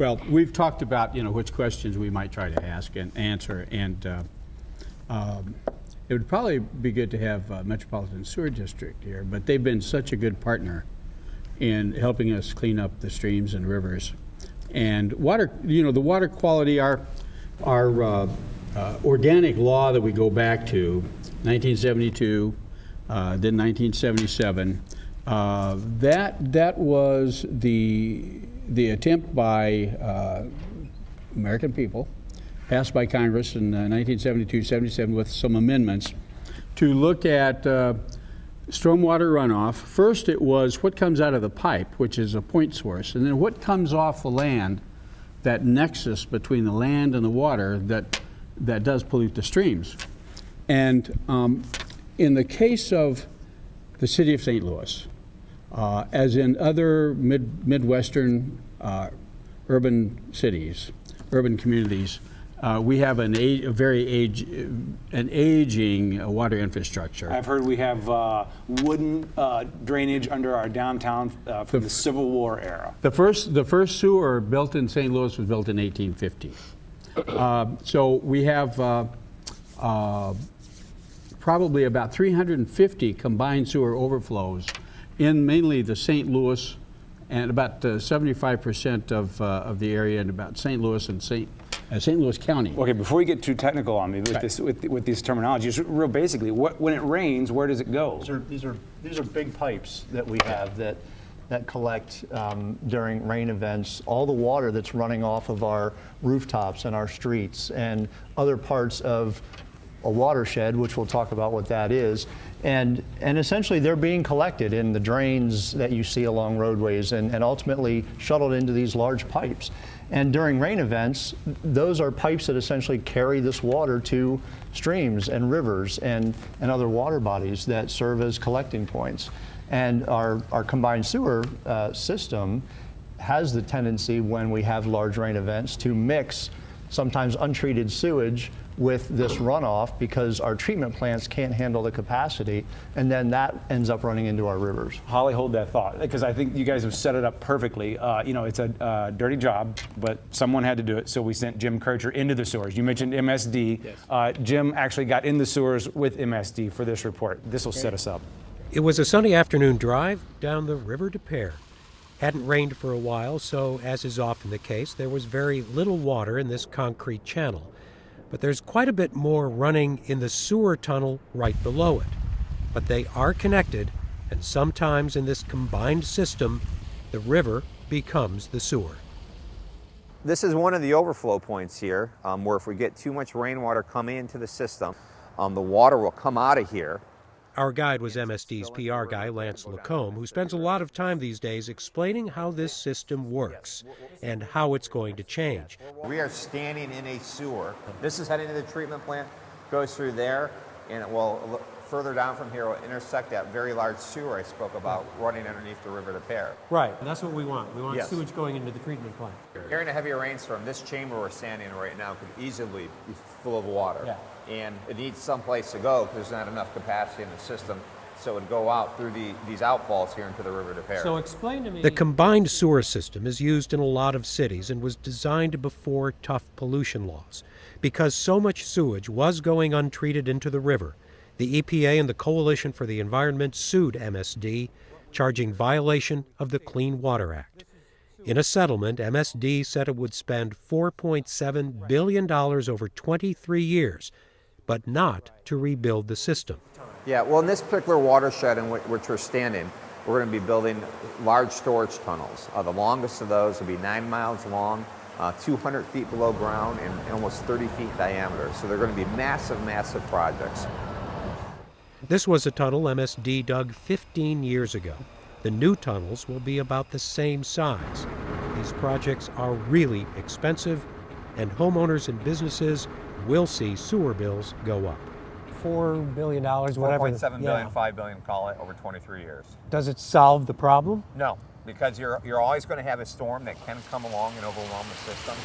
Well, we've talked about, which questions we might try to ask and answer, and it would probably be good to have Metropolitan Sewer District here, but they've been such a good partner in helping us clean up the streams and rivers. And water, the water quality, our organic law that we go back to, 1972, then 1977, that was the attempt by American people, passed by Congress in 1972-77 with some amendments, to look at stormwater runoff. First it was what comes out of the pipe, which is a point source, and then what comes off the land, that nexus between the land and the water that does pollute the streams. And in the case of the city of St. Louis, as in other Midwestern urban cities, urban communities, we have an aging water infrastructure. I've heard we have wooden drainage under our downtown from the Civil War era. The first sewer built in St. Louis was built in 1850. So we have probably about 350 combined sewer overflows in mainly the St. Louis, and about 75% of the area in about St. Louis and St. Louis County. Okay, before we get too technical on me with Right. this, with these terminologies, real basically, when it rains, where does it go? These are big pipes that we have that collect during rain events all the water that's running off of our rooftops and our streets and other parts of a watershed, which we'll talk about what that is. And essentially they're being collected in the drains that you see along roadways and ultimately shuttled into these large pipes. And during rain events, those are pipes that essentially carry this water to streams and rivers and other water bodies that serve as collecting points. And our combined sewer system has the tendency, when we have large rain events, to mix sometimes untreated sewage with this runoff because our treatment plants can't handle the capacity, and then that ends up running into our rivers. Holly, hold that thought, because I think you guys have set it up perfectly. It's a dirty job, but someone had to do it, so we sent Jim Kircher into the sewers. You mentioned MSD. Yes. Jim actually got in the sewers with MSD for this report. This will set us up. It was a sunny afternoon drive down the River des Peres. Hadn't rained for a while, so as is often the case, there was very little water in this concrete channel. But there's quite a bit more running in the sewer tunnel right below it. But they are connected, and sometimes in this combined system, the river becomes the sewer. This is one of the overflow points here, where if we get too much rainwater coming into the system, the water will come out of here. Our guide was MSD's PR guy, Lance Lacombe, who spends a lot of time these days explaining how this system works and how it's going to change. We are standing in a sewer. This is heading to the treatment plant, goes through there, and it will, further down from here, will intersect that very large sewer I spoke about running underneath the River des Peres. Right, and that's what we want. We want Yes. sewage going into the treatment plant. During a heavy rainstorm, this chamber we're standing in right now could easily be full of water. Yeah. And it needs someplace to go because there's not enough capacity in the system. So it would go out through these outfalls here into the River des Peres. So explain to me. The combined sewer system is used in a lot of cities and was designed before tough pollution laws. Because so much sewage was going untreated into the river, the EPA and the Coalition for the Environment sued MSD, charging violation of the Clean Water Act. In a settlement, MSD said it would spend $4.7 billion over 23 years, but not to rebuild the system. Yeah, well, in this particular watershed in which we're standing, we're going to be building large storage tunnels. The longest of those will be 9 miles long, 200 feet below ground, and almost 30 feet diameter. So they're going to be massive, massive projects. This was a tunnel MSD dug 15 years ago. The new tunnels will be about the same size. These projects are really expensive, and homeowners and businesses will see sewer bills go up. $4 billion, whatever. 4.7 billion, 5 billion, call it, over 23 years. Does it solve the problem? No, because you're always going to have a storm that can come along and overwhelm the system.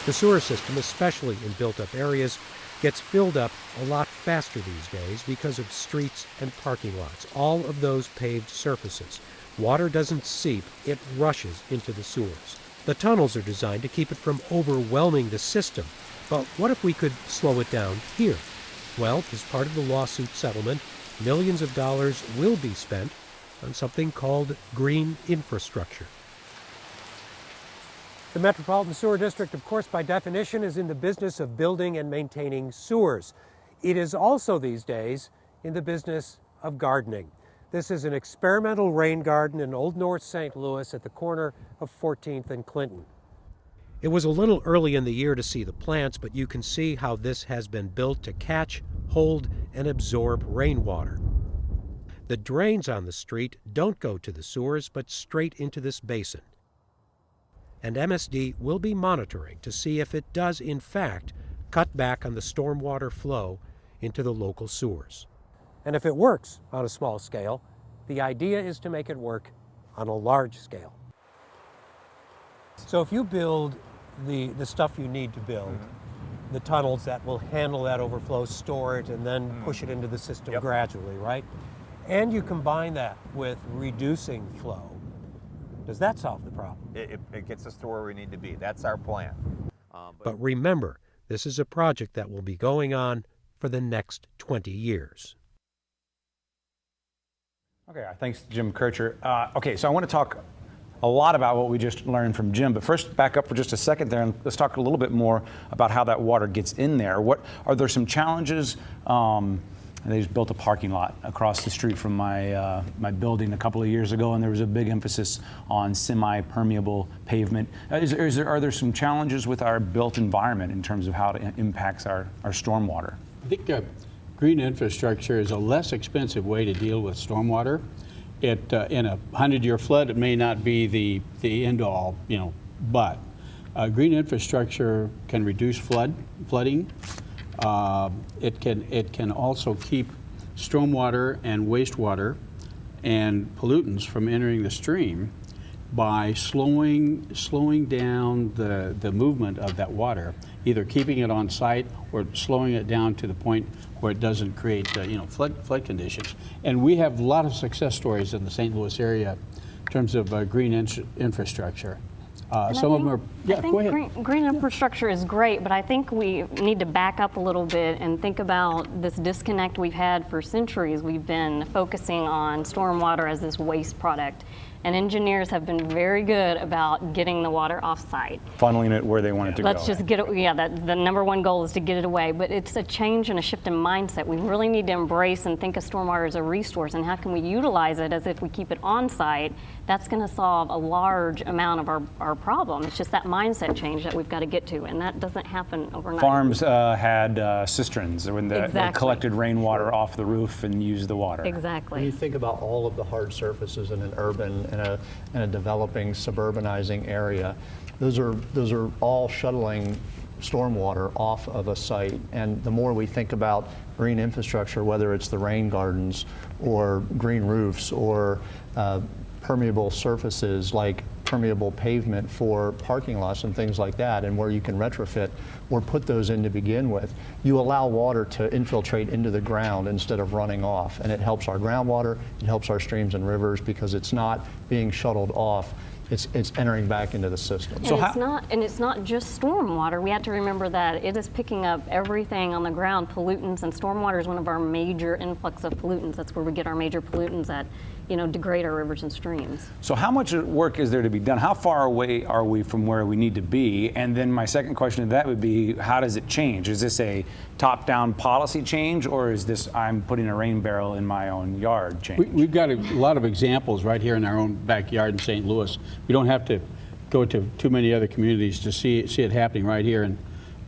The sewer system, especially in built-up areas, gets filled up a lot faster these days because of streets and parking lots, all of those paved surfaces. Water doesn't seep, it rushes into the sewers. The tunnels are designed to keep it from overwhelming the system. But what if we could slow it down here? Well, as part of the lawsuit settlement, millions of dollars will be spent on something called green infrastructure. The Metropolitan Sewer District, of course, by definition, is in the business of building and maintaining sewers. It is also these days in the business of gardening. This is an experimental rain garden in Old North St. Louis at the corner of 14th and Clinton. It was a little early in the year to see the plants, but you can see how this has been built to catch, hold, and absorb rainwater. The drains on the street don't go to the sewers, but straight into this basin. And MSD will be monitoring to see if it does, in fact, cut back on the stormwater flow into the local sewers. And if it works on a small scale, the idea is to make it work on a large scale. So if you build the stuff you need to build, the tunnels that will handle that overflow, store it, and then push it into the system gradually, right? And you combine that with reducing flow, does that solve the problem? It gets us to where we need to be. That's our plan. But remember, this is a project that will be going on for the next 20 years. Okay, thanks, Jim Kircher. Okay, so I want to talk a lot about what we just learned from Jim, but first back up for just a second there and let's talk a little bit more about how that water gets in there. Are there some challenges? They just built a parking lot across the street from my building a couple of years ago, and there was a big emphasis on semi-permeable pavement. Are there some challenges with our built environment in terms of how it impacts our stormwater? I think green infrastructure is a less expensive way to deal with stormwater. In a 100-year flood, it may not be the end-all, but green infrastructure can reduce flooding. It can also keep stormwater and wastewater and pollutants from entering the stream by slowing down the movement of that water, either keeping it on site or slowing it down to the point where it doesn't create flood conditions. And we have a lot of success stories in the St. Louis area in terms of green infrastructure. Some of them are, go ahead. Green infrastructure is great, but I think we need to back up a little bit and think about this disconnect we've had for centuries. We've been focusing on stormwater as this waste product, and engineers have been very good about getting the water off-site. Funneling it where they want it to go. Let's just get it, the number one goal is to get it away, but it's a change and a shift in mindset. We really need to embrace and think of stormwater as a resource, and how can we utilize it as if we keep it on-site? That's going to solve a large amount of our problem. It's just that mindset change that we've got to get to, and that doesn't happen overnight. Farms had cisterns when they collected rainwater off the roof and used the water. Exactly. When you think about all of the hard surfaces in an urban and a developing suburbanizing area, those are all shuttling stormwater off of a site. And the more we think about green infrastructure, whether it's the rain gardens or green roofs or permeable surfaces like permeable pavement for parking lots and things like that, and where you can retrofit or put those in to begin with, you allow water to infiltrate into the ground instead of running off. And it helps our groundwater, it helps our streams and rivers because it's not being shuttled off. It's entering back into the system. And it's not just stormwater. We have to remember that it is picking up everything on the ground, pollutants, and stormwater is one of our major influx of pollutants. That's where we get our major pollutants that degrade our rivers and streams. So how much work is there to be done? How far away are we from where we need to be? And then my second question to that would be, how does it change? Is this a top-down policy change, or is this I'm putting a rain barrel in my own yard change? We've got a lot of examples right here in our own backyard in St. Louis. We don't have to go to too many other communities to see it happening right here. And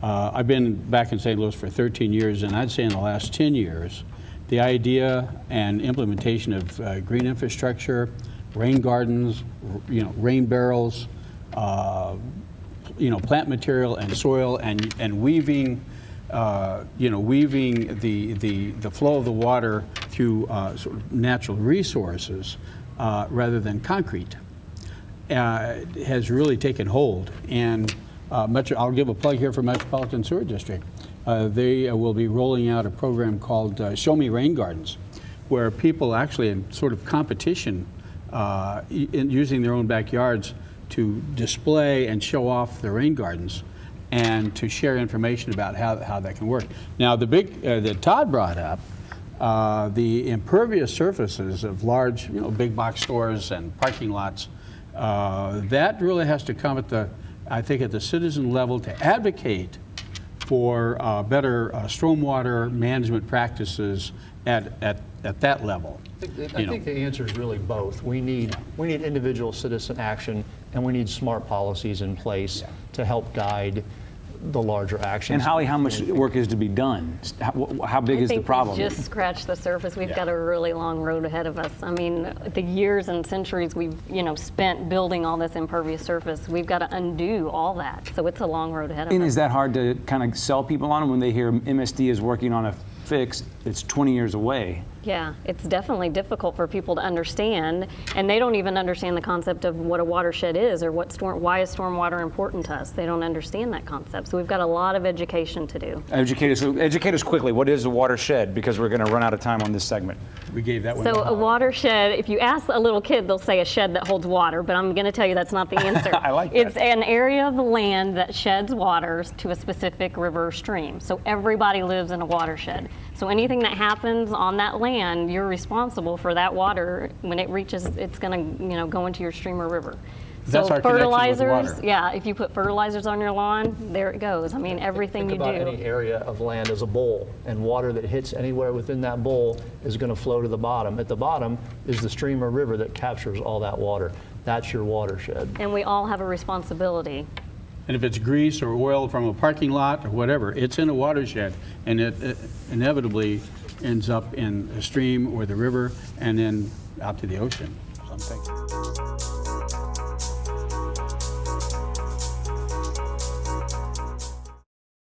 I've been back in St. Louis for 13 years, and I'd say in the last 10 years, the idea and implementation of green infrastructure, rain gardens, rain barrels, plant material and soil, and weaving, weaving the flow of the water through sort of natural resources rather than concrete has really taken hold. And I'll give a plug here for Metropolitan Sewer District. They will be rolling out a program called Show Me Rain Gardens, where people actually in sort of competition in using their own backyards to display and show off the rain gardens and to share information about how that can work. Now, the big that Todd brought up, the impervious surfaces of large, big box stores and parking lots, that really has to come at I think at the citizen level to advocate for better stormwater management practices at that level. I think the answer is really both. We need individual citizen action, and we need smart policies in place to help guide the larger actions. And Holly, how much work is to be done? How big is the problem? I think we just scratched the surface. We've got a really long road ahead of us. I mean, the years and centuries we've spent building all this impervious surface, we've got to undo all that. So it's a long road ahead of us. And is that hard to kind of sell people on when they hear MSD is working on a fix that's 20 years away? Yeah, it's definitely difficult for people to understand, and they don't even understand the concept of what a watershed is or why is stormwater important to us. They don't understand that concept. So we've got a lot of education to do. Educate us quickly. What is a watershed? Because we're going to run out of time on this segment. We gave that one. So a watershed, if you ask a little kid, they'll say a shed that holds water, but I'm going to tell you that's not the answer. I like that. It's an area of the land that sheds waters to a specific river or stream. So everybody lives in a watershed. So anything that happens on that land, you're responsible for that water. When it reaches, it's going to go into your stream or river. That's So our connection with fertilizers, water. yeah, if you put fertilizers on your lawn, there it goes. I mean, everything Think you about any do. area of land as a bowl, and water that hits anywhere within that bowl is going to flow to the bottom. At the bottom is the stream or river that captures all that water. That's your watershed. And we all have a responsibility. And if it's grease or oil from a parking lot or whatever, it's in a watershed, and it inevitably ends up in a stream or the river and then out to the ocean. Something.